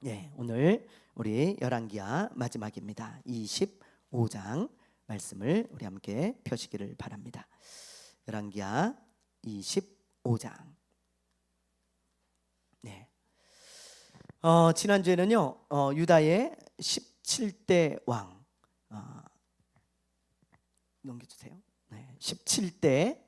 네, 오늘 우리 열왕기하 마지막입니다. 25장 말씀을 우리 함께 펴시기를 바랍니다. 열왕기하 25장. 네. 지난주에는요, 유다의 17대 왕 넘겨주세요. 네, 17대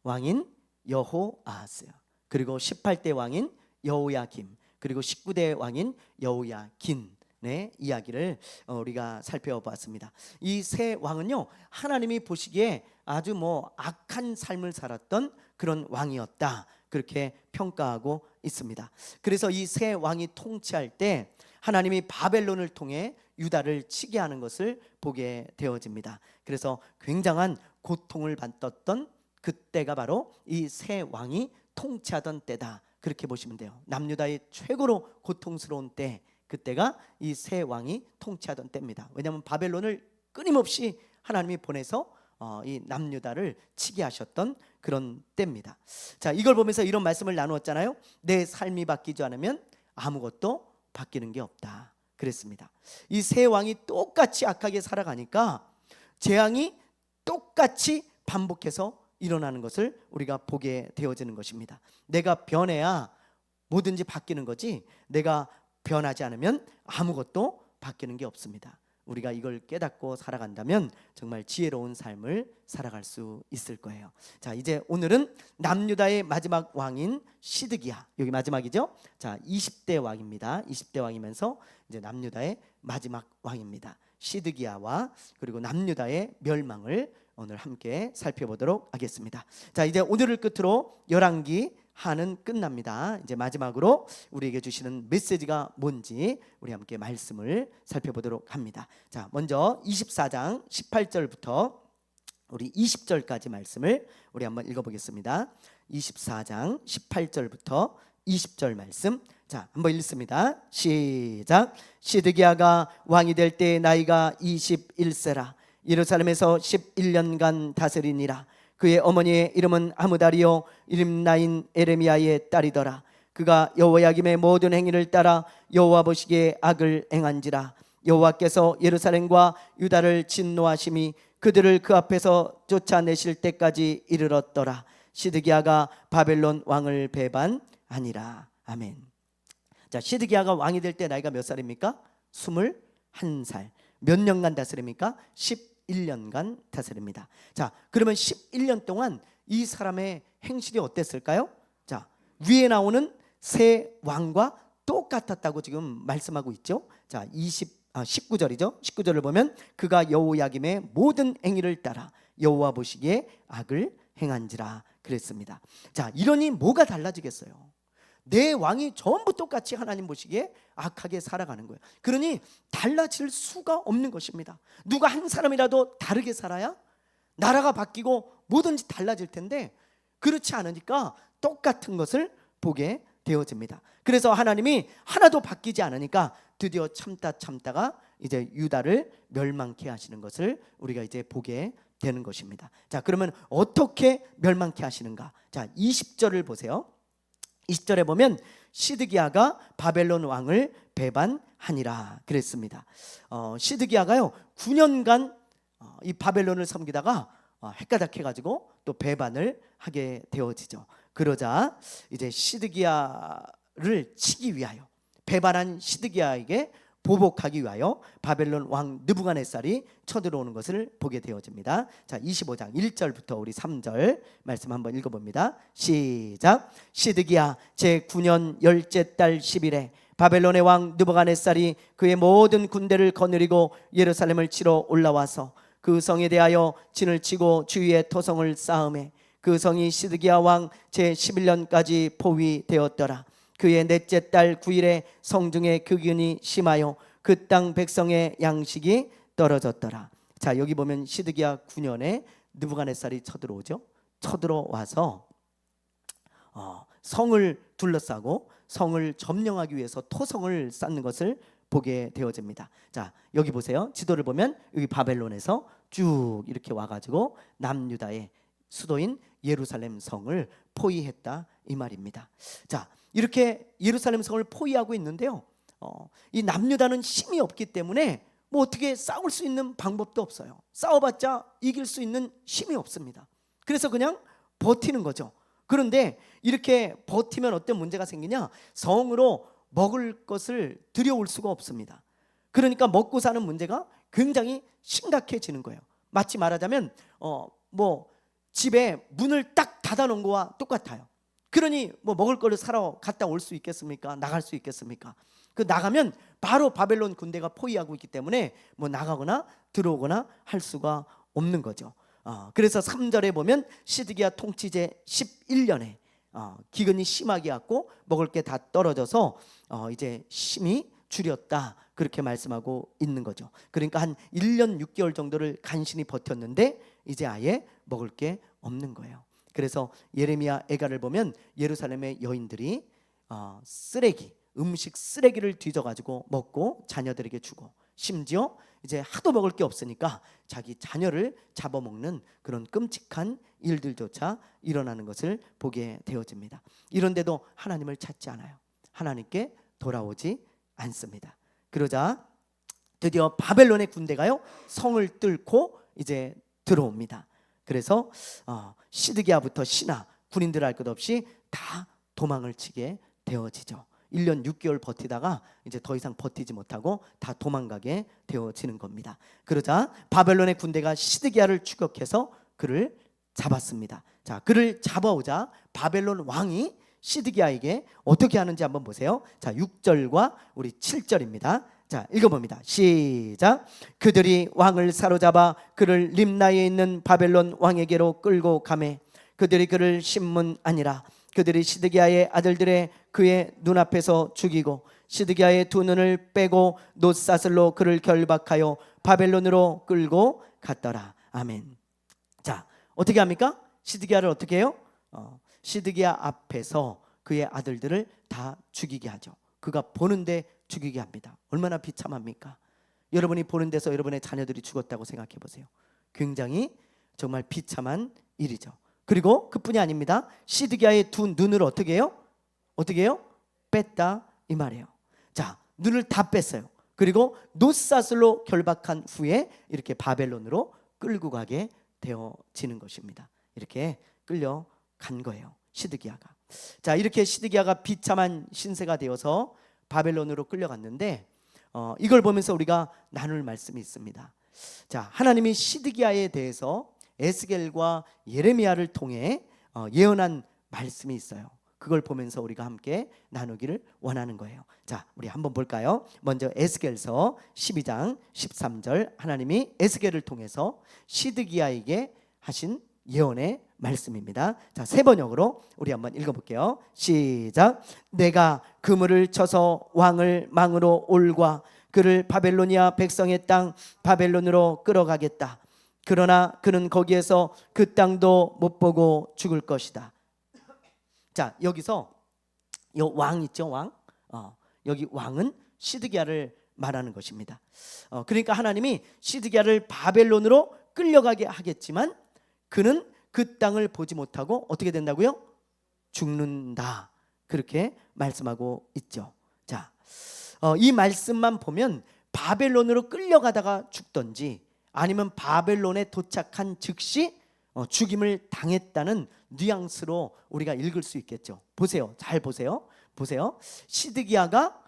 왕인 여호아하스, 그리고 18대 왕인 여호야김, 그리고 19대 왕인 여호야긴의 이야기를 우리가 살펴봤습니다. 이 세 왕은요, 하나님이 보시기에 아주 악한 삶을 살았던 그런 왕이었다, 그렇게 평가하고 있습니다. 그래서 이 세 왕이 통치할 때 하나님이 바벨론을 통해 유다를 치게 하는 것을 보게 되어집니다. 그래서 굉장한 고통을 받았던 그때가 바로 이 세 왕이 통치하던 때다, 그렇게 보시면 돼요. 남유다의 최고로 고통스러운 때, 그때가 이 세 왕이 통치하던 때입니다. 왜냐하면 바벨론을 끊임없이 하나님이 보내서 이 남유다를 치게 하셨던 그런 때입니다. 자, 이걸 보면서 이런 말씀을 나누었잖아요. 내 삶이 바뀌지 않으면 아무것도 바뀌는 게 없다, 그랬습니다. 이 세 왕이 똑같이 악하게 살아가니까 재앙이 똑같이 반복해서 일어나는 것을 우리가 보게 되어지는 것입니다. 내가 변해야 뭐든지 바뀌는 거지, 내가 변하지 않으면 아무것도 바뀌는 게 없습니다. 우리가 이걸 깨닫고 살아간다면 정말 지혜로운 삶을 살아갈 수 있을 거예요. 자, 이제 오늘은 남유다의 마지막 왕인 시드기야, 여기 마지막이죠. 자, 20대 왕입니다. 20대 왕이면서 이제 남유다의 마지막 왕입니다. 시드기야와 그리고 남유다의 멸망을 오늘 함께 살펴보도록 하겠습니다. 자, 이제 오늘을 끝으로 열왕기 하는 끝납니다. 이제 마지막으로 우리에게 주시는 메시지가 뭔지 우리 함께 말씀을 살펴보도록 합니다. 자, 먼저 24장 18절부터 우리 20절까지 말씀을 우리 한번 읽어보겠습니다. 24장 18절부터 20절 말씀, 자, 한번 읽습니다. 시작. 시드기야가 왕이 될 때 나이가 21세라. 예루살렘에서 11년간 다스리니라. 그의 어머니의 이름은 하무달이요 림나인 에레미야의 딸이더라. 그가 여호야김의 모든 행위를 따라 여호와 보시기에 악을 행한지라. 여호와께서 예루살렘과 유다를 진노하심이 그들을 그 앞에서 쫓아내실 때까지 이르렀더라. 시드기야가 바벨론 왕을 배반하니라. 아멘. 자, 시드기야가 왕이 될 때 나이가 몇 살입니까? 21살. 몇 년간 다스립니까? 11년간 다스립니다. 자, 그러면 11년 동안 이 사람의 행실이 어땠을까요? 자, 위에 나오는 세 왕과 똑같았다고 지금 말씀하고 있죠. 자, 19절이죠. 19절을 보면 그가 여호야김의 모든 행위를 따라 여호와 보시기에 악을 행한지라 그랬습니다. 자, 이러니 뭐가 달라지겠어요? 내 왕이 전부 똑같이 하나님 보시기에 악하게 살아가는 거예요. 그러니 달라질 수가 없는 것입니다. 누가 한 사람이라도 다르게 살아야 나라가 바뀌고 뭐든지 달라질 텐데 그렇지 않으니까 똑같은 것을 보게 되어집니다. 그래서 하나님이 하나도 바뀌지 않으니까 드디어 참다가 이제 유다를 멸망케 하시는 것을 우리가 이제 보게 되는 것입니다. 자, 그러면 어떻게 멸망케 하시는가? 자, 20절을 보세요. 20절에 보면 시드기야가 바벨론 왕을 배반하니라 그랬습니다. 시드기야가요 9년간 이 바벨론을 섬기다가 헷가닥해가지고 또 배반을 하게 되어지죠. 그러자 이제 시드기야를 치기 위하여, 배반한 시드기야에게 보복하기 위하여 바벨론 왕 느부갓네살이 쳐들어오는 것을 보게 되어집니다. 자, 25장 1절부터 우리 3절 말씀 한번 읽어봅니다. 시작. 시드기야 제9년 열째 달 10일에 바벨론의 왕 느부갓네살이 그의 모든 군대를 거느리고 예루살렘을 치러 올라와서 그 성에 대하여 진을 치고 주위에 토성을 쌓음에 그 성이 시드기야 왕 제11년까지 포위되었더라. 그의 넷째 달 9일에 성중에 극인이 심하여 그 땅 백성의 양식이 떨어졌더라. 자, 여기 보면 시드기야 9년에 느부갓네살이 쳐들어오죠. 쳐들어와서 성을 둘러싸고 성을 점령하기 위해서 토성을 쌓는 것을 보게 되어집니다. 자, 여기 보세요. 지도를 보면 여기 바벨론에서 쭉 이렇게 와가지고 남유다의 수도인 예루살렘 성을 포위했다 이 말입니다. 자, 이렇게 예루살렘 성을 포위하고 있는데요, 이 남유다는 힘이 없기 때문에 뭐 어떻게 싸울 수 있는 방법도 없어요. 싸워봤자 이길 수 있는 힘이 없습니다. 그래서 그냥 버티는 거죠. 그런데 이렇게 버티면 어떤 문제가 생기냐? 성으로 먹을 것을 들여올 수가 없습니다. 그러니까 먹고 사는 문제가 굉장히 심각해지는 거예요. 마치 말하자면 뭐 집에 문을 딱 닫아 놓은 거와 똑같아요. 그러니 뭐 먹을 거를 사러 갔다 올 수 있겠습니까? 나갈 수 있겠습니까? 그 나가면 바로 바벨론 군대가 포위하고 있기 때문에 뭐 나가거나 들어오거나 할 수가 없는 거죠. 그래서 3절에 보면 시드기야 통치제 11년에 기근이 심하게 왔고 먹을 게 다 떨어져서 이제 힘이 줄였다, 그렇게 말씀하고 있는 거죠. 그러니까 한 1년 6개월 정도를 간신히 버텼는데 이제 아예 먹을 게 없는 거예요. 그래서 예레미야 애가를 보면 예루살렘의 여인들이 음식 쓰레기를 뒤져가지고 먹고 자녀들에게 주고, 심지어 이제 하도 먹을 게 없으니까 자기 자녀를 잡아먹는 그런 끔찍한 일들조차 일어나는 것을 보게 되어집니다. 이런데도 하나님을 찾지 않아요. 하나님께 돌아오지 않습니다. 그러자 드디어 바벨론의 군대가요 성을 뚫고 이제 들어옵니다. 그래서 시드기야부터 신하 군인들 할 것 없이 다 도망을 치게 되어지죠. 1년 6개월 버티다가 이제 더 이상 버티지 못하고 다 도망가게 되어지는 겁니다. 그러자 바벨론의 군대가 시드기야를 추격해서 그를 잡았습니다. 자, 그를 잡아오자 바벨론 왕이 시드기야에게 어떻게 하는지 한번 보세요. 자, 6절과 우리 7절입니다. 자, 읽어봅니다. 시작. 그들이 왕을 사로잡아 그를 림나에 있는 바벨론 왕에게로 끌고 가매 그들이 그를 신문 아니라 그들이 시드기야의 아들들의 그의 눈앞에서 죽이고 시드기야의 두 눈을 빼고 놋사슬로 그를 결박하여 바벨론으로 끌고 갔더라. 아멘. 자, 어떻게 합니까? 시드기야를 어떻게 해요? 시드기야 앞에서 그의 아들들을 다 죽이게 하죠. 그가 보는데 죽이게 합니다. 얼마나 비참합니까? 여러분이 보는 데서 여러분의 자녀들이 죽었다고 생각해 보세요. 굉장히 정말 비참한 일이죠. 그리고 그뿐이 아닙니다. 시드기야의 두 눈을 어떻게 해요? 어떻게 해요? 뺐다 이 말이에요. 자, 눈을 다 뺐어요. 그리고 놋사슬로 결박한 후에 이렇게 바벨론으로 끌고 가게 되어지는 것입니다. 이렇게 끌려간 거예요, 시드기야가. 자, 이렇게 시드기야가 비참한 신세가 되어서 바벨론으로 끌려갔는데 이걸 보면서 우리가 나눌 말씀이 있습니다. 자, 하나님이 시드기야에 대해서 에스겔과 예레미야를 통해 예언한 말씀이 있어요. 그걸 보면서 우리가 함께 나누기를 원하는 거예요. 자, 우리 한번 볼까요? 먼저 에스겔서 12장 13절, 하나님이 에스겔을 통해서 시드기야에게 하신 예언의 말씀입니다. 자, 세 번역으로 우리 한번 읽어볼게요. 시작. 내가 그물을 쳐서 왕을 망으로 올과 그를 바벨로니아 백성의 땅 바벨론으로 끌어가겠다. 그러나 그는 거기에서 그 땅도 못 보고 죽을 것이다. 자, 여기서 이 왕 있죠, 왕. 여기 왕은 시드기야를 말하는 것입니다. 그러니까 하나님이 시드기야를 바벨론으로 끌려가게 하겠지만 그는 그 땅을 보지 못하고 어떻게 된다고요? 죽는다. 그렇게 말씀하고 있죠. 자, 이 말씀만 보면 바벨론으로 끌려가다가 죽던지 아니면 바벨론에 도착한 즉시 죽임을 당했다는 뉘앙스로 우리가 읽을 수 있겠죠. 보세요, 잘 보세요. 시드기야가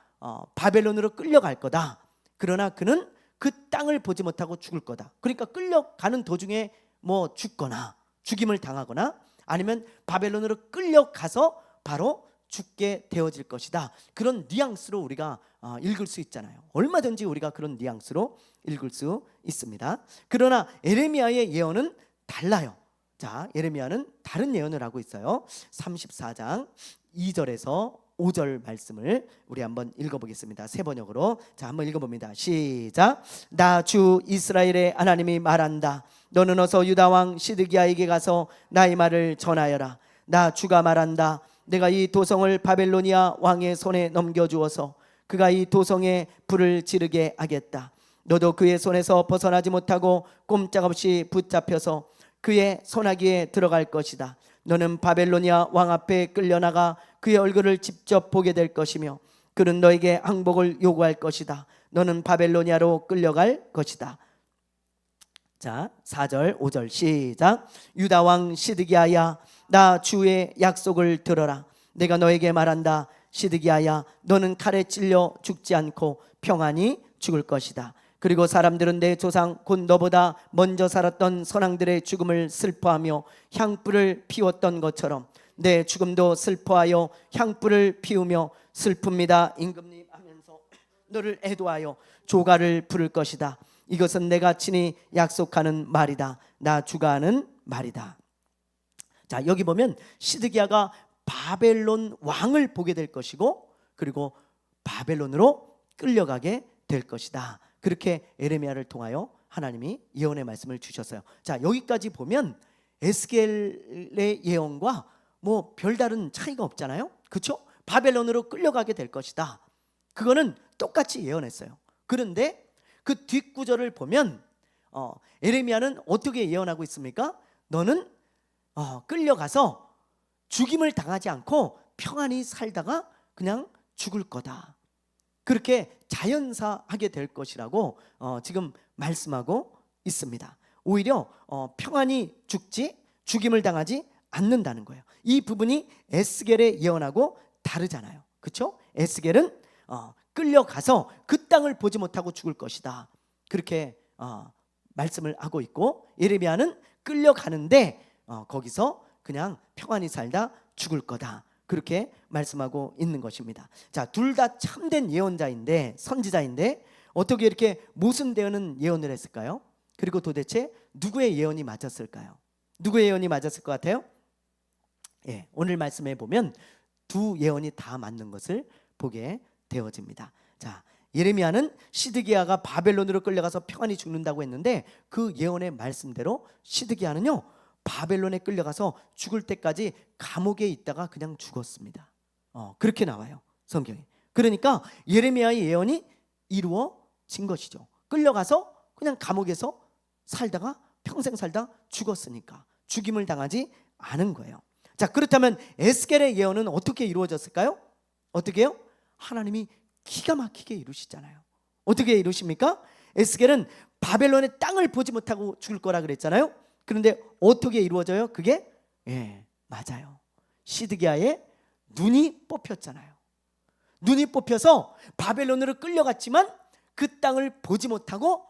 바벨론으로 끌려갈 거다. 그러나 그는 그 땅을 보지 못하고 죽을 거다. 그러니까 끌려가는 도중에 뭐 죽거나 죽임을 당하거나 아니면 바벨론으로 끌려가서 바로 죽게 되어질 것이다. 그런 뉘앙스로 우리가 읽을 수 있잖아요. 얼마든지 우리가 그런 뉘앙스로 읽을 수 있습니다. 그러나 예레미야의 예언은 달라요. 자, 예레미야는 다른 예언을 하고 있어요. 34장 2절에서 5절 말씀을 우리 한번 읽어보겠습니다. 세 번역으로. 자, 한번 읽어봅니다. 시작. 나 주 이스라엘의 하나님이 말한다. 너는 어서 유다 왕 시드기야에게 가서 나의 말을 전하여라. 나 주가 말한다. 내가 이 도성을 바벨로니아 왕의 손에 넘겨주어서 그가 이 도성에 불을 지르게 하겠다. 너도 그의 손에서 벗어나지 못하고 꼼짝없이 붙잡혀서 그의 손아귀에 들어갈 것이다. 너는 바벨로니아 왕 앞에 끌려나가 그의 얼굴을 직접 보게 될 것이며 그는 너에게 항복을 요구할 것이다. 너는 바벨로니아로 끌려갈 것이다. 자, 4절 5절 시작. 유다 왕 시드기야야, 나 주의 약속을 들어라. 내가 너에게 말한다. 시드기야야, 너는 칼에 찔려 죽지 않고 평안히 죽을 것이다. 그리고 사람들은 내 조상 곧 너보다 먼저 살았던 선왕들의 죽음을 슬퍼하며 향불을 피웠던 것처럼 내 죽음도 슬퍼하여 향불을 피우며 슬픕니다 임금님 하면서 너를 애도하여 조가를 부를 것이다. 이것은 내가 친히 약속하는 말이다. 나 주가 하는 말이다. 자, 여기 보면 시드기야가 바벨론 왕을 보게 될 것이고, 그리고 바벨론으로 끌려가게 될 것이다. 그렇게 에레미야를 통하여 하나님이 예언의 말씀을 주셨어요. 자, 여기까지 보면 에스겔의 예언과 뭐 별다른 차이가 없잖아요. 그렇죠? 바벨론으로 끌려가게 될 것이다. 그거는 똑같이 예언했어요. 그런데 그 뒷구절을 보면 에레미야는 어떻게 예언하고 있습니까? 너는 끌려가서 죽임을 당하지 않고 평안히 살다가 그냥 죽을 거다. 그렇게 자연사하게 될 것이라고 지금 말씀하고 있습니다. 오히려 평안히 죽지 죽임을 당하지 않는다는 거예요. 이 부분이 에스겔의 예언하고 다르잖아요. 그렇죠? 에스겔은 끌려가서 그 땅을 보지 못하고 죽을 것이다. 그렇게 말씀을 하고 있고, 예레미야는 끌려가는데 거기서 그냥 평안히 살다 죽을 거다. 그렇게 말씀하고 있는 것입니다. 자, 둘 다 참된 예언자인데, 선지자인데 어떻게 이렇게 모순되는 예언을 했을까요? 그리고 도대체 누구의 예언이 맞았을까요? 누구의 예언이 맞았을 것 같아요? 예, 오늘 말씀에 보면 두 예언이 다 맞는 것을 보게 되어집니다. 자, 예레미야는 시드기야가 바벨론으로 끌려가서 평안히 죽는다고 했는데 그 예언의 말씀대로 시드기야는요, 바벨론에 끌려가서 죽을 때까지 감옥에 있다가 그냥 죽었습니다. 그렇게 나와요, 성경에. 그러니까 예레미야의 예언이 이루어진 것이죠. 끌려가서 그냥 감옥에서 살다가 평생 살다 죽었으니까 죽임을 당하지 않은 거예요. 자, 그렇다면 에스겔의 예언은 어떻게 이루어졌을까요? 어떻게 해요? 하나님이 기가 막히게 이루시잖아요. 어떻게 이루십니까? 에스겔은 바벨론의 땅을 보지 못하고 죽을 거라 그랬잖아요. 그런데 어떻게 이루어져요? 그게 맞아요. 시드기야의 눈이 뽑혔잖아요. 눈이 뽑혀서 바벨론으로 끌려갔지만 그 땅을 보지 못하고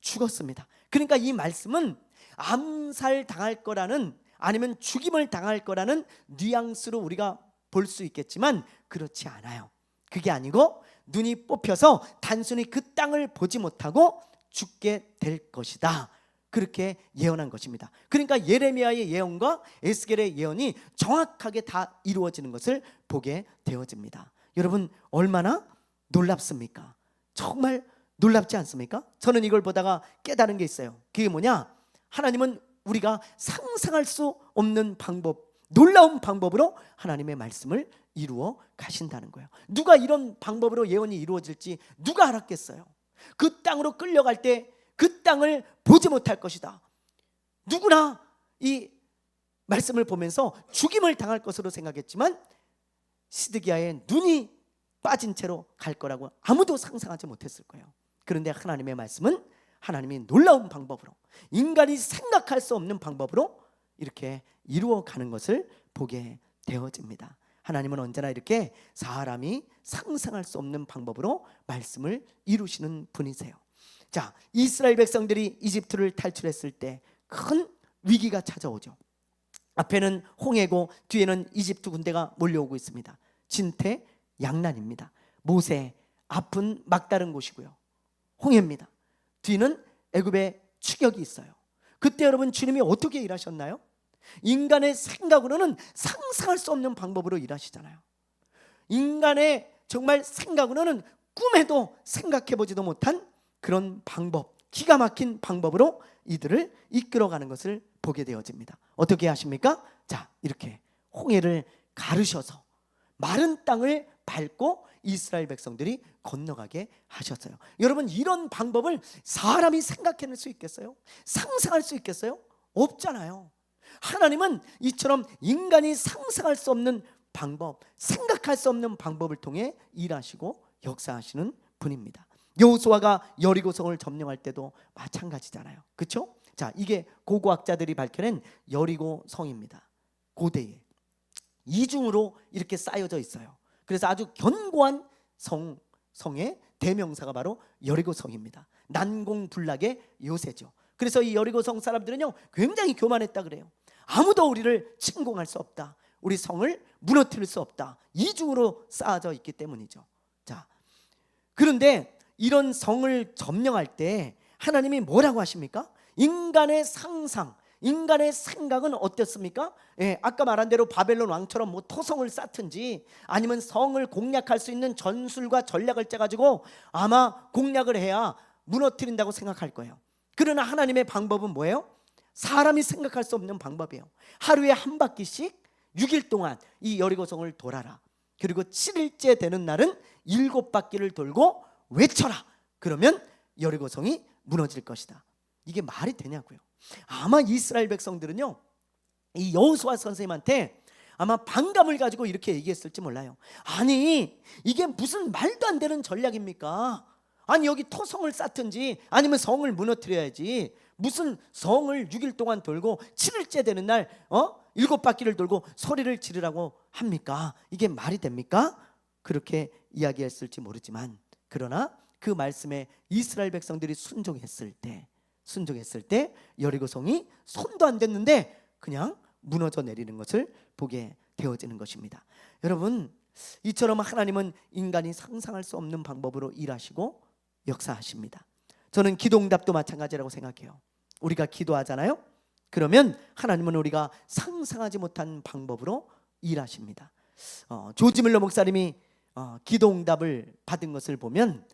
죽었습니다. 그러니까 이 말씀은 암살 당할 거라는, 아니면 죽임을 당할 거라는 뉘앙스로 우리가 볼 수 있겠지만 그렇지 않아요. 그게 아니고 눈이 뽑혀서 단순히 그 땅을 보지 못하고 죽게 될 것이다. 그렇게 예언한 것입니다. 그러니까 예레미야의 예언과 에스겔의 예언이 정확하게 다 이루어지는 것을 보게 되어집니다. 여러분, 얼마나 놀랍습니까? 정말 놀랍지 않습니까? 저는 이걸 보다가 깨달은 게 있어요. 그게 뭐냐? 하나님은 우리가 상상할 수 없는 방법, 놀라운 방법으로 하나님의 말씀을 이루어 가신다는 거예요. 누가 이런 방법으로 예언이 이루어질지 누가 알았겠어요? 그 땅으로 끌려갈 때 그 땅을 보지 못할 것이다. 누구나 이 말씀을 보면서 죽임을 당할 것으로 생각했지만 시드기야의 눈이 빠진 채로 갈 거라고 아무도 상상하지 못했을 거예요. 그런데 하나님의 말씀은 하나님이 놀라운 방법으로, 인간이 생각할 수 없는 방법으로 이렇게 이루어가는 것을 보게 되어집니다. 하나님은 언제나 이렇게 사람이 상상할 수 없는 방법으로 말씀을 이루시는 분이세요. 자, 이스라엘 백성들이 이집트를 탈출했을 때 큰 위기가 찾아오죠. 앞에는 홍해고 뒤에는 이집트 군대가 몰려오고 있습니다. 진퇴양난입니다. 모세, 앞은 막다른 곳이고요, 홍해입니다. 뒤는 애굽의 추격이 있어요. 그때 여러분, 주님이 어떻게 일하셨나요? 인간의 생각으로는 상상할 수 없는 방법으로 일하시잖아요. 인간의 정말 생각으로는 꿈에도 생각해보지도 못한 그런 방법, 기가 막힌 방법으로 이들을 이끌어가는 것을 보게 되어집니다. 어떻게 하십니까? 자, 이렇게 홍해를 가르셔서 마른 땅을 밟고 이스라엘 백성들이 건너가게 하셨어요. 여러분, 이런 방법을 사람이 생각해낼 수 있겠어요? 상상할 수 있겠어요? 없잖아요. 하나님은 이처럼 인간이 상상할 수 없는 방법, 생각할 수 없는 방법을 통해 일하시고 역사하시는 분입니다. 여호수아가 여리고성을 점령할 때도 마찬가지잖아요. 그렇죠? 자, 이게 고고학자들이 밝혀낸 여리고성입니다. 고대에 이중으로 이렇게 쌓여져 있어요. 그래서 아주 견고한 성의 대명사가 바로 여리고성입니다. 난공불락의 요새죠. 그래서 이 여리고성 사람들은요 굉장히 교만했다 그래요. 아무도 우리를 침공할 수 없다, 우리 성을 무너뜨릴 수 없다, 이중으로 쌓아져 있기 때문이죠. 자, 그런데 이런 성을 점령할 때 하나님이 뭐라고 하십니까? 인간의 상상, 인간의 생각은 어땠습니까? 아까 말한 대로 바벨론 왕처럼 뭐 토성을 쌓든지 아니면 성을 공략할 수 있는 전술과 전략을 짜가지고 아마 공략을 해야 무너뜨린다고 생각할 거예요. 그러나 하나님의 방법은 뭐예요? 사람이 생각할 수 없는 방법이에요. 하루에 한 바퀴씩 6일 동안 이 여리고성을 돌아라. 그리고 7일째 되는 날은 7바퀴를 돌고 외쳐라. 그러면 여리고성이 무너질 것이다. 이게 말이 되냐고요. 아마 이스라엘 백성들은요 이 여호수아 선생님한테 아마 반감을 가지고 이렇게 얘기했을지 몰라요. 아니 이게 무슨 말도 안 되는 전략입니까? 아니 여기 토성을 쌓든지 아니면 성을 무너뜨려야지 무슨 성을 6일 동안 돌고 7일째 되는 날 7바퀴를 돌고 소리를 지르라고 합니까? 이게 말이 됩니까? 그렇게 이야기했을지 모르지만 그러나 그 말씀에 이스라엘 백성들이 순종했을 때 여리고성이 손도 안 댔는데 그냥 무너져 내리는 것을 보게 되어지는 것입니다. 여러분, 이처럼 하나님은 인간이 상상할 수 없는 방법으로 일하시고 역사하십니다. 저는 기도응답도 마찬가지라고 생각해요. 우리가 기도하잖아요. 그러면 하나님은 우리가 상상하지 못한 방법으로 일하십니다. 조지 밀러 목사님이 기도응답을 받은 것을 보면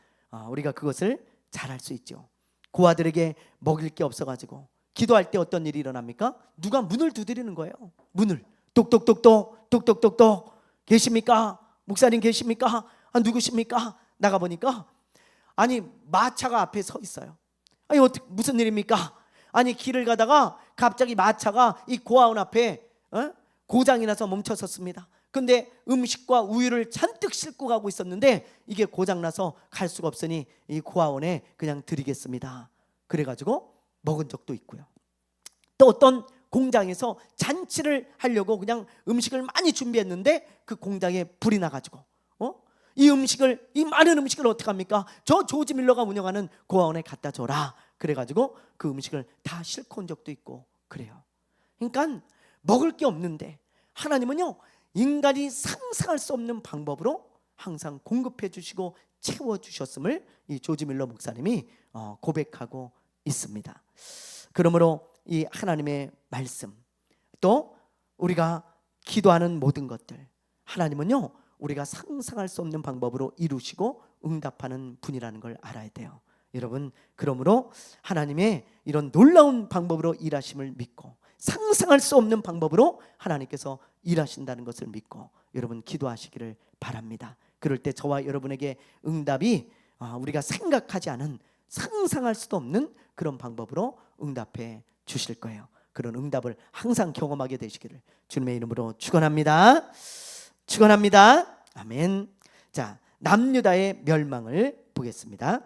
우리가 그것을 잘 알 수 있죠. 고아들에게 먹일 게 없어가지고 기도할 때 어떤 일이 일어납니까? 누가 문을 두드리는 거예요. 문을 똑똑똑똑 계십니까? 목사님 계십니까? 누구십니까? 나가보니까 아니 마차가 앞에 서 있어요. 아니 어떻게 무슨 일입니까? 아니 길을 가다가 갑자기 마차가 이 고아원 앞에 고장이 나서 멈춰섰습니다. 근데 음식과 우유를 잔뜩 싣고 가고 있었는데 이게 고장나서 갈 수가 없으니 이 고아원에 그냥 드리겠습니다. 그래가지고 먹은 적도 있고요. 또 어떤 공장에서 잔치를 하려고 그냥 음식을 많이 준비했는데 그 공장에 불이 나가지고 이 많은 음식을 어떡합니까? 저 조지 밀러가 운영하는 고아원에 갖다 줘라. 그래가지고 그 음식을 다 싣고 온 적도 있고 그래요. 그러니까 먹을 게 없는데 하나님은요 인간이 상상할 수 없는 방법으로 항상 공급해 주시고 채워주셨음을 이 조지 밀러 목사님이 고백하고 있습니다. 그러므로 이 하나님의 말씀 또 우리가 기도하는 모든 것들 하나님은요 우리가 상상할 수 없는 방법으로 이루시고 응답하는 분이라는 걸 알아야 돼요. 여러분, 그러므로 하나님의 이런 놀라운 방법으로 일하심을 믿고 상상할 수 없는 방법으로 하나님께서 일하신다는 것을 믿고 여러분 기도하시기를 바랍니다. 그럴 때 저와 여러분에게 응답이 우리가 생각하지 않은 상상할 수도 없는 그런 방법으로 응답해 주실 거예요. 그런 응답을 항상 경험하게 되시기를 주님의 이름으로 축원합니다. 축원합니다. 아멘. 자, 남유다의 멸망을 보겠습니다.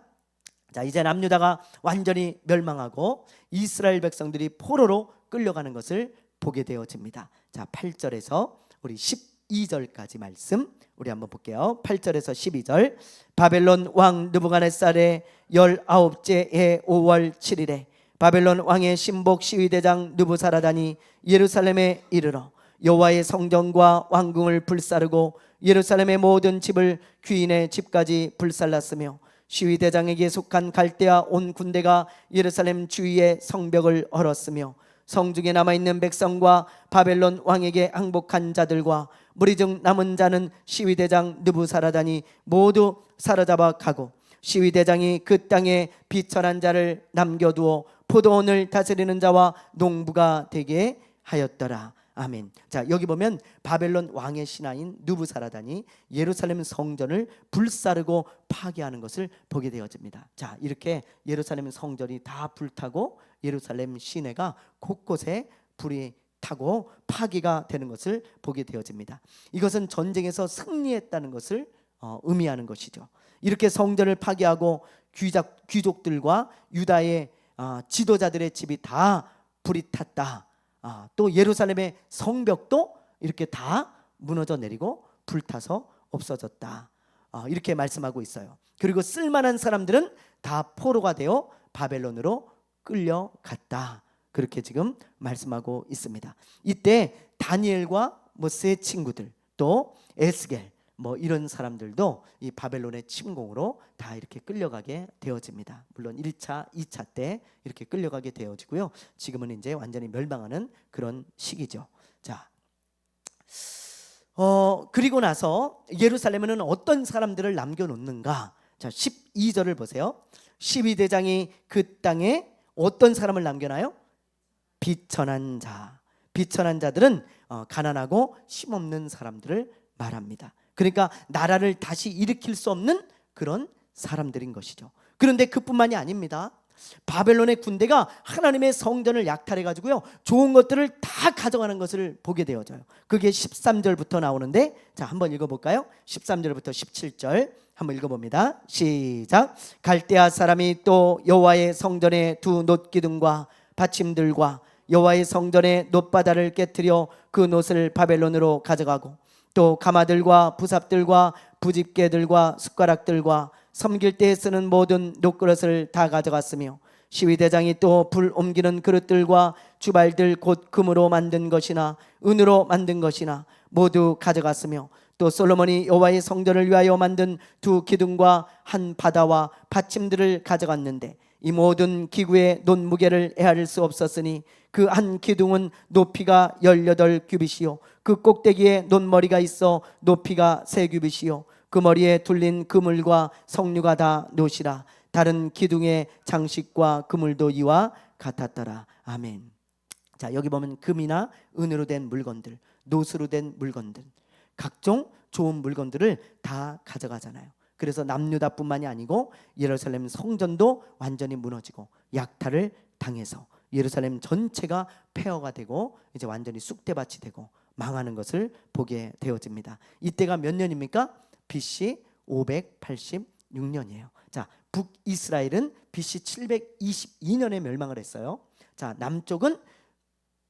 자, 이제 남유다가 완전히 멸망하고 이스라엘 백성들이 포로로 끌려가는 것을 보게 되어집니다. 자, 8절에서 우리 12절까지 말씀 우리 한번 볼게요. 8절에서 12절. 바벨론 왕 느부갓네살의 19째 해 5월 7일에 바벨론 왕의 신복 시위대장 느부사라단이 예루살렘에 이르러 여호와의 성전과 왕궁을 불사르고 예루살렘의 모든 집을 귀인의 집까지 불살랐으며 시위대장에게 속한 갈대아 온 군대가 예루살렘 주위의 성벽을 헐었으며 성중에 남아있는 백성과 바벨론 왕에게 항복한 자들과 무리 중 남은 자는 시위대장 느부사라단이 모두 사로잡아 가고 시위대장이 그 땅에 비천한 자를 남겨두어 포도원을 다스리는 자와 농부가 되게 하였더라. 아멘. 자, 여기 보면 바벨론 왕의 신하인 느부사라단이 예루살렘 성전을 불사르고 파괴하는 것을 보게 되어집니다. 자, 이렇게 예루살렘 성전이 다 불타고 예루살렘 시내가 곳곳에 불이 타고 파괴가 되는 것을 보게 되어집니다. 이것은 전쟁에서 승리했다는 것을 의미하는 것이죠. 이렇게 성전을 파괴하고 귀족들과 유다의 지도자들의 집이 다 불이 탔다. 또 예루살렘의 성벽도 이렇게 다 무너져 내리고 불타서 없어졌다. 이렇게 말씀하고 있어요. 그리고 쓸만한 사람들은 다 포로가 되어 바벨론으로 끌려갔다. 그렇게 지금 말씀하고 있습니다. 이때 다니엘과 세 친구들, 또 에스겔 이런 사람들도 이 바벨론의 침공으로 다 이렇게 끌려가게 되어집니다. 물론 1차, 2차 때 이렇게 끌려가게 되어지고요. 지금은 이제 완전히 멸망하는 그런 시기죠. 자, 그리고 나서 예루살렘에는 어떤 사람들을 남겨놓는가? 자, 12절을 보세요. 12대장이 그 땅에 어떤 사람을 남겨놔요? 비천한 자. 비천한 자들은 가난하고 힘없는 사람들을 말합니다. 그러니까 나라를 다시 일으킬 수 없는 그런 사람들인 것이죠. 그런데 그뿐만이 아닙니다. 바벨론의 군대가 하나님의 성전을 약탈해 가지고요, 좋은 것들을 다 가져가는 것을 보게 되어져요. 그게 13절부터 나오는데, 자, 한번 읽어볼까요? 13절부터 17절 한번 읽어봅니다. 시작. 갈대아 사람이 또 여호와의 성전의 두 놋기둥과 받침들과 여호와의 성전의 놋바다를 깨뜨려 그 놋을 바벨론으로 가져가고, 또 가마들과 부삽들과 부집개들과 숟가락들과 섬길 때 쓰는 모든 놋그릇을 다 가져갔으며, 시위대장이 또 불 옮기는 그릇들과 주발들 곧 금으로 만든 것이나 은으로 만든 것이나 모두 가져갔으며, 또 솔로몬이 여호와의 성전을 위하여 만든 두 기둥과 한 바다와 받침들을 가져갔는데, 이 모든 기구의 놋 무게를 헤아릴 수 없었으니 그 한 기둥은 높이가 18규빗이요 그 꼭대기에 놋머리가 있어 높이가 3규빗이요 그 머리에 둘린 그물과 석류가 다 놋이라. 다른 기둥의 장식과 그물도 이와 같았더라. 아멘. 자, 여기 보면 금이나 은으로 된 물건들, 놋으로 된 물건들, 각종 좋은 물건들을 다 가져가잖아요. 그래서 남유다뿐만이 아니고 예루살렘 성전도 완전히 무너지고 약탈을 당해서 예루살렘 전체가 폐허가 되고 이제 완전히 쑥대밭이 되고 망하는 것을 보게 되어집니다. 이때가 몇 년입니까? BC 586년이에요. 자, 북이스라엘은 BC 722년에 멸망을 했어요. 자, 남쪽은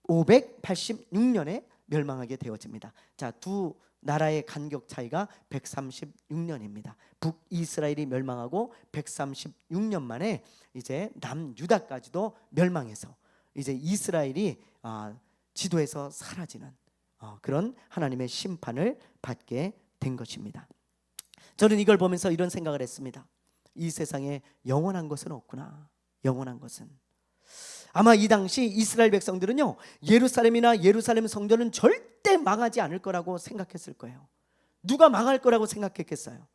586년에 멸망하게 되어집니다. 자, 두 나라의 간격 차이가 136년입니다. 북이스라엘이 멸망하고 136년 만에 이제 남유다까지도 멸망해서 이제 이스라엘이 지도에서 사라지는 그런 하나님의 심판을 받게 된 것입니다. 저는 이걸 보면서 이런 생각을 했습니다. 이 세상에 영원한 것은 없구나. 영원한 것은. 아마 이 당시 이스라엘 백성들은요, 예루살렘이나 예루살렘 성전은 절대 망하지 않을 거라고 생각했을 거예요. 누가 망할 거라고 생각했겠어요?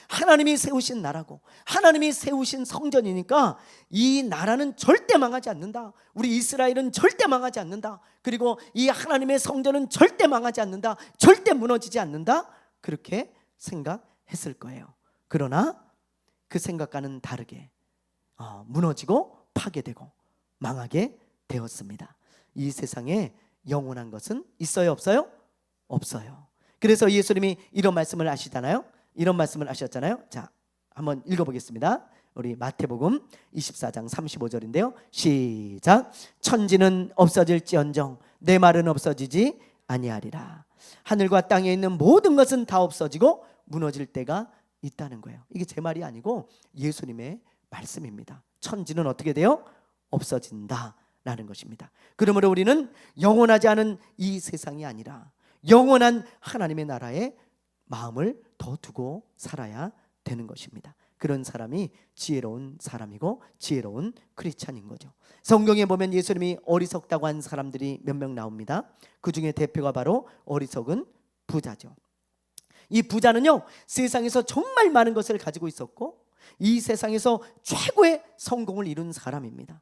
하나님이 세우신 나라고 하나님이 세우신 성전이니까 이 나라는 절대 망하지 않는다. 우리 이스라엘은 절대 망하지 않는다. 그리고 이 하나님의 성전은 절대 망하지 않는다. 절대 무너지지 않는다. 그렇게 생각했을 거예요. 그러나 그 생각과는 다르게 무너지고 파괴되고 망하게 되었습니다. 이 세상에 영원한 것은 있어요, 없어요? 없어요. 그래서 예수님이 이런 말씀을 하시잖아요. 이런 말씀을 하셨잖아요. 자, 한번 읽어보겠습니다. 우리 마태복음 24장 35절인데요. 시작. 천지는 없어질지언정 내 말은 없어지지 아니하리라. 하늘과 땅에 있는 모든 것은 다 없어지고 무너질 때가 있다는 거예요. 이게 제 말이 아니고 예수님의 말씀입니다. 천지는 어떻게 돼요? 없어진다라는 것입니다. 그러므로 우리는 영원하지 않은 이 세상이 아니라 영원한 하나님의 나라에 마음을 더 두고 살아야 되는 것입니다. 그런 사람이 지혜로운 사람이고 지혜로운 크리스찬인 거죠. 성경에 보면 예수님이 어리석다고 한 사람들이 몇 명 나옵니다. 그 중에 대표가 바로 어리석은 부자죠. 이 부자는요, 세상에서 정말 많은 것을 가지고 있었고 이 세상에서 최고의 성공을 이룬 사람입니다.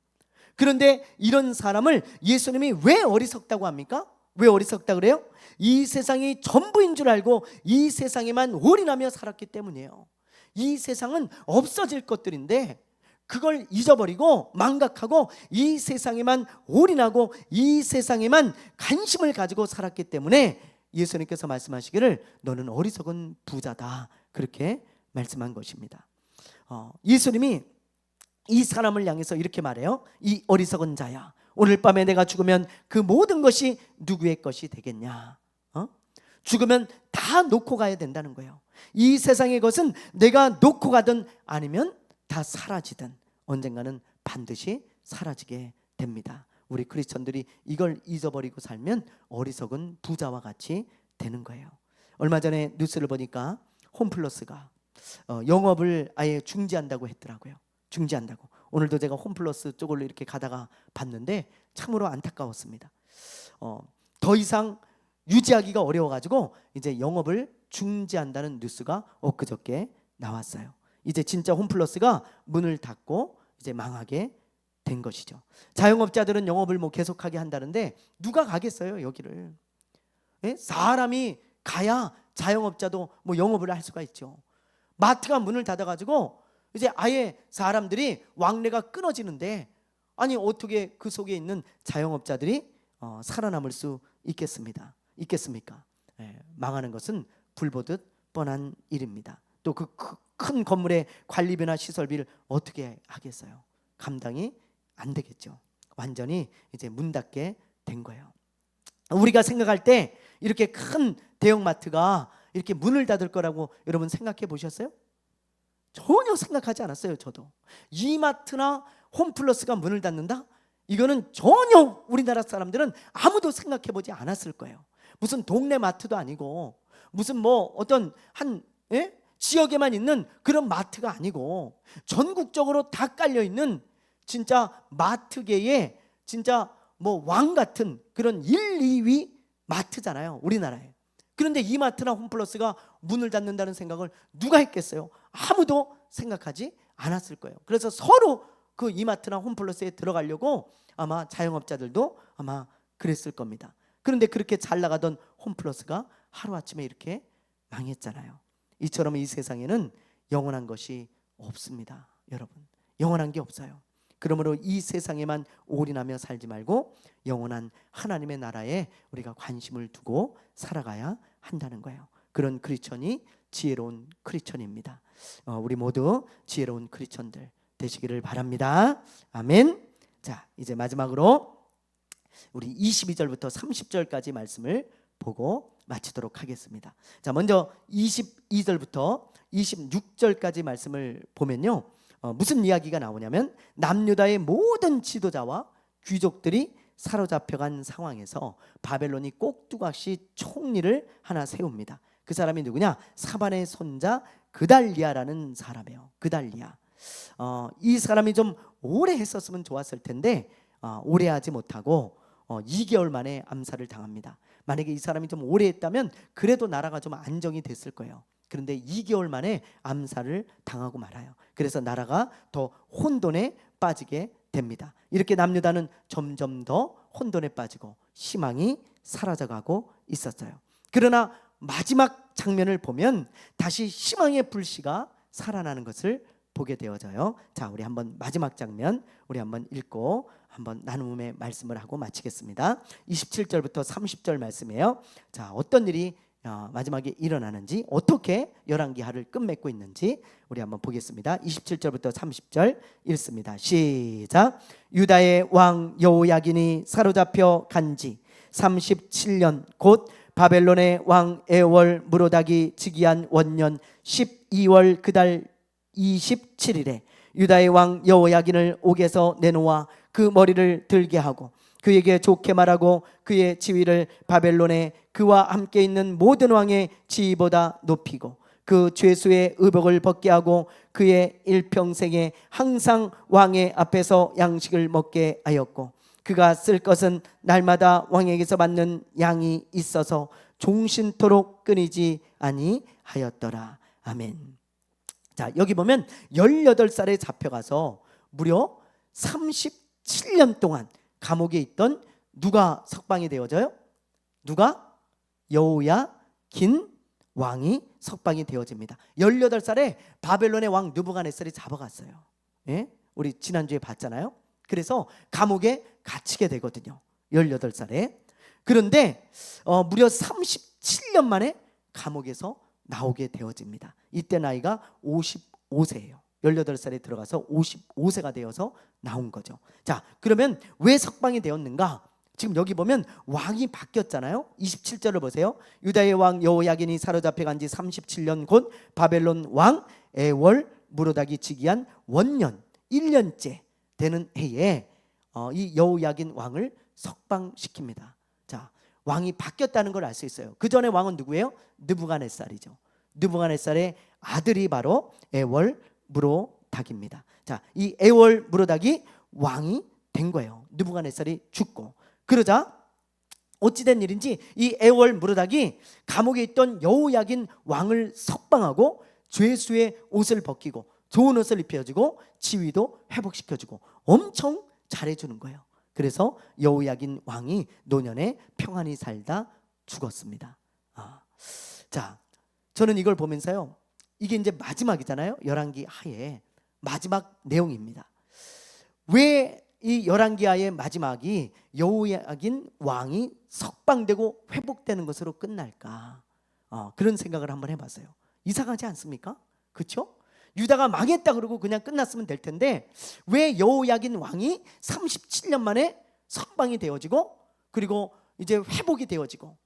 그런데 이런 사람을 예수님이 왜 어리석다고 합니까? 왜 어리석다 그래요? 이 세상이 전부인 줄 알고 이 세상에만 올인하며 살았기 때문이에요. 이 세상은 없어질 것들인데 그걸 잊어버리고 망각하고 이 세상에만 올인하고 이 세상에만 관심을 가지고 살았기 때문에 예수님께서 말씀하시기를 너는 어리석은 부자다, 그렇게 말씀한 것입니다. 예수님이 이 사람을 향해서 이렇게 말해요. 이 어리석은 자야, 오늘 밤에 내가 죽으면 그 모든 것이 누구의 것이 되겠냐? 죽으면 다 놓고 가야 된다는 거예요. 이 세상의 것은 내가 놓고 가든 아니면 다 사라지든 언젠가는 반드시 사라지게 됩니다. 우리 크리스천들이 이걸 잊어버리고 살면 어리석은 부자와 같이 되는 거예요. 얼마 전에 뉴스를 보니까 홈플러스가 영업을 아예 중지한다고 했더라고요. 중지한다고. 오늘도 제가 홈플러스 쪽으로 이렇게 가다가 봤는데 참으로 안타까웠습니다. 더 이상 유지하기가 어려워가지고 이제 영업을 중지한다는 뉴스가 엊그저께 나왔어요. 이제 진짜 홈플러스가 문을 닫고 이제 망하게 된 것이죠. 자영업자들은 영업을 뭐 계속하게 한다는데 누가 가겠어요 여기를? 사람이 가야 자영업자도 뭐 영업을 할 수가 있죠. 마트가 문을 닫아가지고 이제 아예 사람들이 왕래가 끊어지는데 아니 어떻게 그 속에 있는 자영업자들이 살아남을 수 있겠습니까? 망하는 것은 불보듯 뻔한 일입니다. 또 그 큰 건물의 관리비나 시설비를 어떻게 하겠어요? 감당이 안 되겠죠. 완전히 이제 문 닫게 된 거예요. 우리가 생각할 때 이렇게 큰 대형마트가 이렇게 문을 닫을 거라고 여러분 생각해 보셨어요? 전혀 생각하지 않았어요. 저도 이마트나 홈플러스가 문을 닫는다? 이거는 전혀 우리나라 사람들은 아무도 생각해 보지 않았을 거예요. 무슨 동네 마트도 아니고 무슨 뭐 어떤 한 지역에만 있는 그런 마트가 아니고 전국적으로 다 깔려 있는 진짜 마트계의 진짜 뭐 왕 같은 그런 1, 2위 마트잖아요, 우리나라에. 그런데 이마트나 홈플러스가 문을 닫는다는 생각을 누가 했겠어요? 아무도 생각하지 않았을 거예요. 그래서 서로 그 이마트나 홈플러스에 들어가려고 아마 자영업자들도 아마 그랬을 겁니다. 그런데 그렇게 잘 나가던 홈플러스가 하루아침에 이렇게 망했잖아요. 이처럼 이 세상에는 영원한 것이 없습니다. 여러분, 영원한 게 없어요. 그러므로 이 세상에만 올인하며 살지 말고 영원한 하나님의 나라에 우리가 관심을 두고 살아가야 한다는 거예요. 그런 크리스천이 지혜로운 크리스천입니다. 우리 모두 지혜로운 크리스천들 되시기를 바랍니다. 아멘. 자, 이제 마지막으로 우리 22절부터 30절까지 말씀을 보고 마치도록 하겠습니다. 자, 먼저 22절부터 26절까지 말씀을 보면요, 무슨 이야기가 나오냐면 남유다의 모든 지도자와 귀족들이 사로잡혀간 상황에서 바벨론이 꼭두각시 총리를 하나 세웁니다. 그 사람이 누구냐? 사반의 손자 그달리아라는 사람이에요. 그달리아. 이 사람이 좀 오래 했었으면 좋았을 텐데 오래 하지 못하고 2개월 만에 암살을 당합니다. 만약에 이 사람이 좀 오래 했다면 그래도 나라가 좀 안정이 됐을 거예요. 그런데 2개월 만에 암살을 당하고 말아요. 그래서 나라가 더 혼돈에 빠지게 됩니다. 이렇게 남유다는 점점 더 혼돈에 빠지고 희망이 사라져가고 있었어요. 그러나 마지막 장면을 보면 다시 희망의 불씨가 살아나는 것을 보게 되어져요. 자, 우리 한번 마지막 장면 우리 한번 읽고 한번 나눔의 말씀을 하고 마치겠습니다. 27절부터 30절 말씀이에요. 자, 어떤 일이 마지막에 일어나는지, 어떻게 열왕기하를 끝맺고 있는지 우리 한번 보겠습니다. 27절부터 30절 읽습니다. 시작. 유다의 왕 여호야긴이 사로잡혀 간지 37년 곧 바벨론의 왕 에월 무로닥이 즉위한 원년 12월 그달 27일에 유다의 왕 여호야긴을 옥에서 내놓아 그 머리를 들게 하고 그에게 좋게 말하고 그의 지위를 바벨론에 그와 함께 있는 모든 왕의 지위보다 높이고 그 죄수의 의복을 벗게 하고 그의 일평생에 항상 왕의 앞에서 양식을 먹게 하였고 그가 쓸 것은 날마다 왕에게서 받는 양이 있어서 종신토록 끊이지 아니하였더라. 아멘. 자, 여기 보면 18살에 잡혀가서 무려 37년 동안 감옥에 있던 누가 석방이 되어져요? 누가? 여호야긴 왕이 석방이 되어집니다. 18살에 바벨론의 왕 느부갓네살이 잡아갔어요. 예? 우리 지난주에 봤잖아요. 그래서 감옥에 갇히게 되거든요. 18살에. 그런데 무려 37년 만에 감옥에서 나오게 되어집니다. 이때 나이가 55세예요. 18살에 들어가서 55세가 되어서 나온 거죠. 자, 그러면 왜 석방이 되었는가? 지금 여기 보면 왕이 바뀌었잖아요. 27절을 보세요. 유다의 왕 여호야긴이 사로잡혀 간 지 37년 곧 바벨론 왕 에월 무로닥이 즉위한 원년 1년째 되는 해에 이 여호야긴 왕을 석방시킵니다. 자, 왕이 바뀌었다는 걸 알 수 있어요. 그 전에 왕은 누구예요? 느부갓네살이죠. 느부갓네살의 아들이 바로 에월 무로닥입니다. 자, 이 에월 무로닥이 왕이 된 거예요. 느부갓네살이 죽고. 그러자 어찌된 일인지 이 에월 무로닥이 감옥에 있던 여호야긴 왕을 석방하고 죄수의 옷을 벗기고 좋은 옷을 입혀주고 지위도 회복시켜주고 엄청 잘해주는 거예요. 그래서 여호야긴 왕이 노년에 평안히 살다 죽었습니다. 자, 저는 이걸 보면서요, 이게 이제 마지막이잖아요. 열왕기 하의 마지막 내용입니다. 왜 이 열왕기 하의 마지막이 여호야긴 왕이 석방되고 회복되는 것으로 끝날까? 그런 생각을 한번 해봤어요. 이상하지 않습니까? 그렇죠? 유다가 망했다 그러고 그냥 끝났으면 될 텐데 왜 여호야긴 왕이 37년 만에 석방이 되어지고 그리고 이제 회복이 되어지고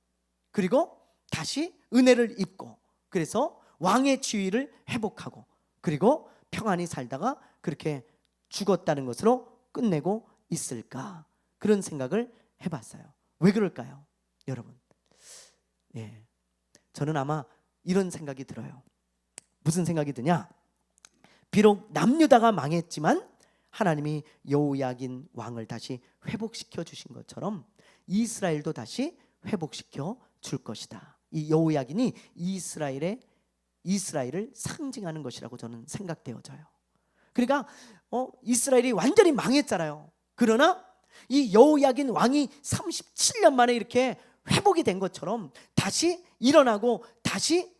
그리고 다시 은혜를 입고 그래서 왕의 지위를 회복하고 그리고 평안히 살다가 그렇게 죽었다는 것으로 끝내고 있을까? 그런 생각을 해봤어요. 왜 그럴까요? 여러분, 저는 아마 이런 생각이 들어요. 무슨 생각이 드냐? 비록 남유다가 망했지만 하나님이 여호야긴 왕을 다시 회복시켜 주신 것처럼 이스라엘도 다시 회복시켜 줄 것이다. 이 여호야긴이 이스라엘을 상징하는 것이라고 저는 생각되어져요. 그러니까 이스라엘이 완전히 망했잖아요. 그러나 이 여호야긴 왕이 37년 만에 이렇게 회복이 된 것처럼 다시 일어나고 다시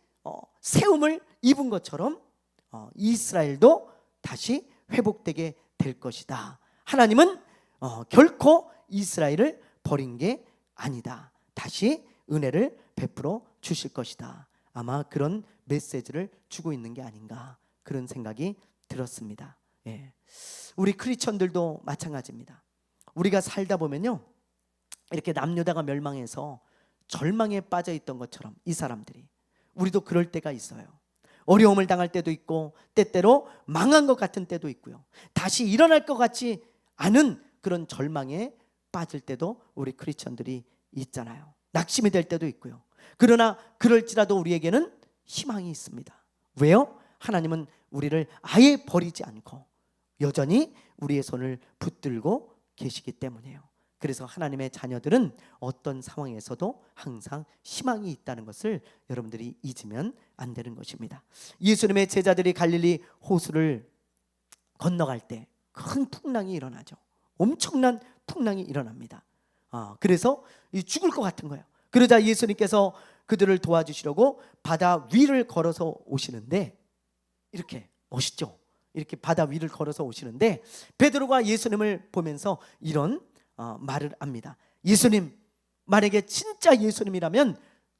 세움을 입은 것처럼 이스라엘도 다시 회복되게 될 것이다. 하나님은 결코 이스라엘을 버린 게 아니다. 다시 은혜를 베풀어 주실 것이다. 아마 그런 메시지를 주고 있는 게 아닌가 그런 생각이 들었습니다. 우리 크리스천들도 마찬가지입니다. 우리가 살다 보면요, 이렇게 남유다가 멸망해서 절망에 빠져 있던 것처럼 이 사람들이 우리도 그럴 때가 있어요. 어려움을 당할 때도 있고 때때로 망한 것 같은 때도 있고요. 다시 일어날 것 같지 않은 그런 절망에 빠질 때도 우리 크리스천들이 있잖아요. 낙심이 될 때도 있고요. 그러나 그럴지라도 우리에게는 희망이 있습니다. 왜요? 하나님은 우리를 아예 버리지 않고 여전히 우리의 손을 붙들고 계시기 때문이에요. 그래서 하나님의 자녀들은 어떤 상황에서도 항상 희망이 있다는 것을 여러분들이 잊으면 안 되는 것입니다. 예수님의 제자들이 갈릴리 호수를 건너갈 때 큰 풍랑이 일어나죠. 엄청난 풍랑이 일어납니다. 그래서 죽을 것 같은 거예요. 그러자 예수님께서 그들을 도와주시려고 바다 위를 걸어서 오시는데, 이렇게 멋있죠. 이렇게 바다 위를 걸어서 오시는데 베드로가 예수님을 보면서 이런 말을 합니다. 예수님, 만약에 진짜 예수님이라면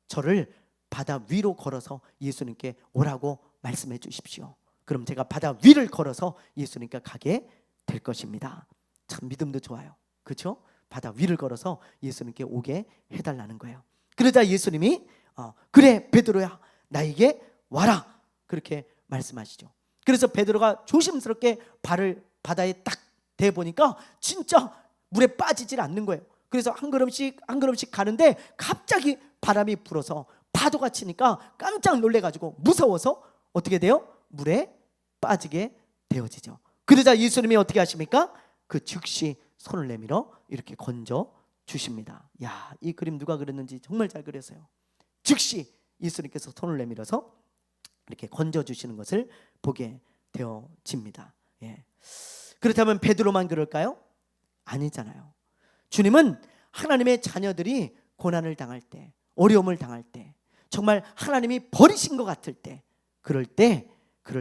저를 바다 위로 걸어서 예수님께 오라고 말씀해 주십시오. 그럼 제가 바다 위를 걸어서 예수님께 가게 될 것입니다. 참 믿음도 좋아요. 그렇죠? 바다 위를 걸어서 예수님께 오게 해달라는 거예요. 그러자 예수님이 그래 베드로야, 나에게 와라, 그렇게 말씀하시죠. 그래서 베드로가 조심스럽게 발을 바다에 딱 대보니까 진짜 물에 빠지질 않는 거예요. 그래서 한 걸음씩 한 걸음씩 가는데 갑자기 바람이 불어서 파도가 치니까 깜짝 놀래가지고 무서워서 어떻게 돼요? 물에 빠지게 되어지죠. 그러자 예수님이 어떻게 하십니까? 그 즉시 손을 내밀어 이렇게 건져 주십니다. 야, 이 그림 누가 그렸는지 정말 잘 그렸어요. 즉시 예수님께서 손을 내밀어서 이렇게 건져 주시는 것을 보게 되어집니다. 그렇다면 베드로만 그럴까요? 아니잖아요. 주님은 하나님의 자녀들이 고난을 당할 때, 어려움을 당할 때, 정말 하나님이 버리신 것 같을 때, 그럴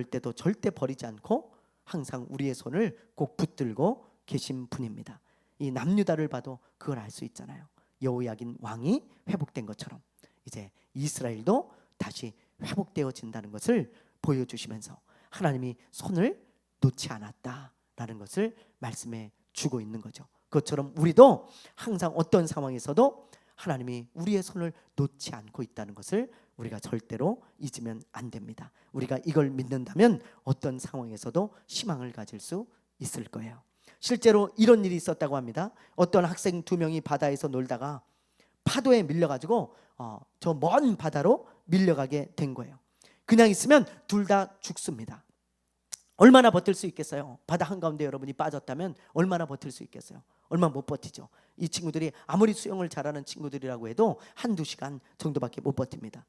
때도 절대 버리지 않고 항상 우리의 손을 꼭 붙들고 계신 분입니다. 이 남유다를 봐도 그걸 알 수 있잖아요. 여호야긴 왕이 회복된 것처럼 이제 이스라엘도 다시 회복되어진다는 것을 보여주시면서 하나님이 손을 놓지 않았다라는 것을 말씀해 주고 있는 거죠. 그것처럼 우리도 항상 어떤 상황에서도 하나님이 우리의 손을 놓지 않고 있다는 것을 우리가 절대로 잊으면 안 됩니다. 우리가 이걸 믿는다면 어떤 상황에서도 희망을 가질 수 있을 거예요. 실제로 이런 일이 있었다고 합니다. 어떤 학생 2명이 바다에서 놀다가 파도에 밀려가지고 저 먼 바다로 밀려가게 된 거예요. 그냥 있으면 둘 다 죽습니다. 얼마나 버틸 수 있겠어요? 바다 한가운데 여러분이 빠졌다면 얼마나 버틸 수 있겠어요? 얼마 못 버티죠. 이 친구들이 아무리 수영을 잘하는 친구들이라고 해도 1-2시간 정도밖에 못 버팁니다.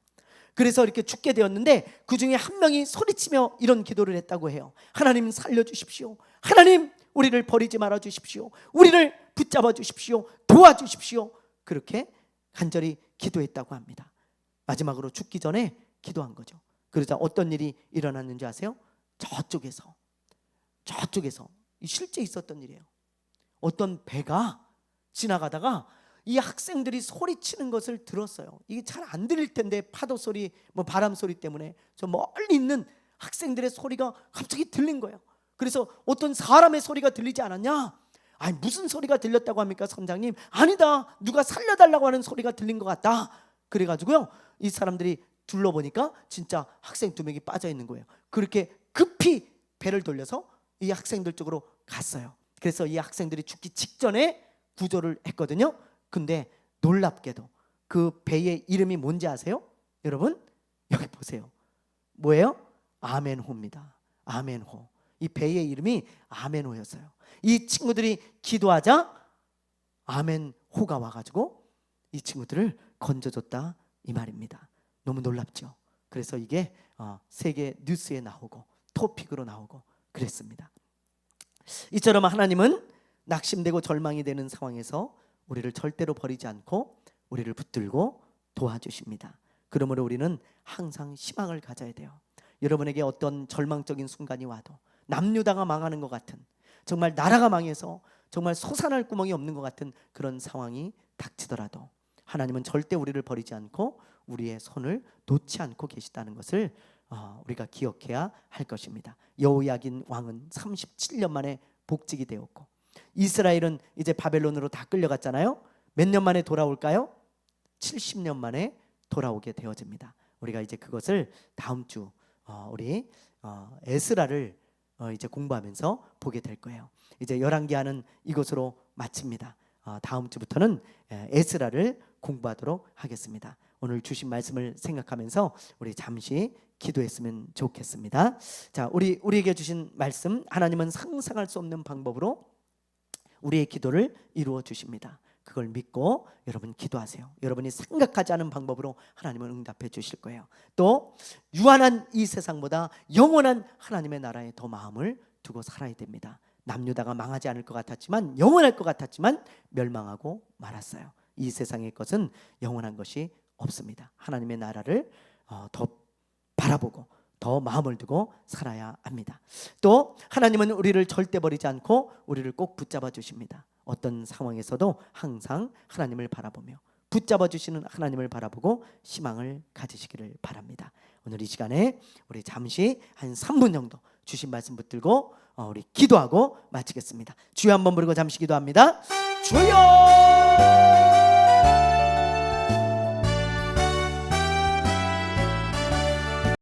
그래서 이렇게 죽게 되었는데 그 중에 한 명이 소리치며 이런 기도를 했다고 해요. 하나님 살려주십시오. 하나님 우리를 버리지 말아 주십시오. 우리를 붙잡아 주십시오. 도와주십시오. 그렇게 간절히 기도했다고 합니다. 마지막으로 죽기 전에 기도한 거죠. 그러자 어떤 일이 일어났는지 아세요? 저쪽에서 실제 있었던 일이에요. 어떤 배가 지나가다가 이 학생들이 소리치는 것을 들었어요. 이게 잘 안 들릴 텐데 파도 소리, 바람 소리 때문에 저 멀리 있는 학생들의 소리가 갑자기 들린 거예요. 그래서 어떤 사람의 소리가 들리지 않았냐? 아니 무슨 소리가 들렸다고 합니까 선장님? 아니다, 누가 살려달라고 하는 소리가 들린 것 같다. 그래가지고요 이 사람들이 둘러보니까 진짜 학생 2명이 빠져 있는 거예요. 그렇게 급히 배를 돌려서 이 학생들 쪽으로 갔어요. 그래서 이 학생들이 죽기 직전에 구조를 했거든요. 근데 놀랍게도 그 배의 이름이 뭔지 아세요? 여러분 여기 보세요. 뭐예요? 아멘호입니다. 아멘호. 이 배의 이름이 아멘호였어요. 이 친구들이 기도하자 아멘호가 와가지고 이 친구들을 건져줬다 이 말입니다. 너무 놀랍죠. 그래서 이게 세계 뉴스에 나오고 토픽으로 나오고 그랬습니다. 이처럼 하나님은 낙심되고 절망이 되는 상황에서 우리를 절대로 버리지 않고 우리를 붙들고 도와주십니다. 그러므로 우리는 항상 희망을 가져야 돼요. 여러분에게 어떤 절망적인 순간이 와도 남유다가 망하는 것 같은, 정말 나라가 망해서 정말 솟아날 구멍이 없는 것 같은 그런 상황이 닥치더라도 하나님은 절대 우리를 버리지 않고 우리의 손을 놓지 않고 계시다는 것을 우리가 기억해야 할 것입니다. 여호야긴 왕은 37년 만에 복직이 되었고 이스라엘은 이제 바벨론으로 다 끌려갔잖아요. 몇 년 만에 돌아올까요? 70년 만에 돌아오게 되어집니다. 우리가 이제 그것을 다음 주 우리 에스라를 이제 공부하면서 보게 될 거예요. 이제 열왕기하는 이것으로 마칩니다. 다음 주부터는 에스라를 공부하도록 하겠습니다. 오늘 주신 말씀을 생각하면서 우리 잠시 기도했으면 좋겠습니다. 자, 우리에게 주신 말씀, 하나님은 상상할 수 없는 방법으로 우리의 기도를 이루어 주십니다. 그걸 믿고 여러분 기도하세요. 여러분이 생각하지 않은 방법으로 하나님은 응답해 주실 거예요. 또 유한한 이 세상보다 영원한 하나님의 나라에 더 마음을 두고 살아야 됩니다. 남유다가 망하지 않을 것 같았지만, 영원할 것 같았지만 멸망하고 말았어요. 이 세상의 것은 영원한 것이 없습니다. 하나님의 나라를 더 바라보고 더 마음을 두고 살아야 합니다. 또 하나님은 우리를 절대 버리지 않고 우리를 꼭 붙잡아 주십니다. 어떤 상황에서도 항상 하나님을 바라보며 붙잡아 주시는 하나님을 바라보고 희망을 가지시기를 바랍니다. 오늘 이 시간에 우리 잠시 한 3분 정도 주신 말씀 붙들고 우리 기도하고 마치겠습니다. 주여 한번 부르고 잠시 기도합니다. 주여!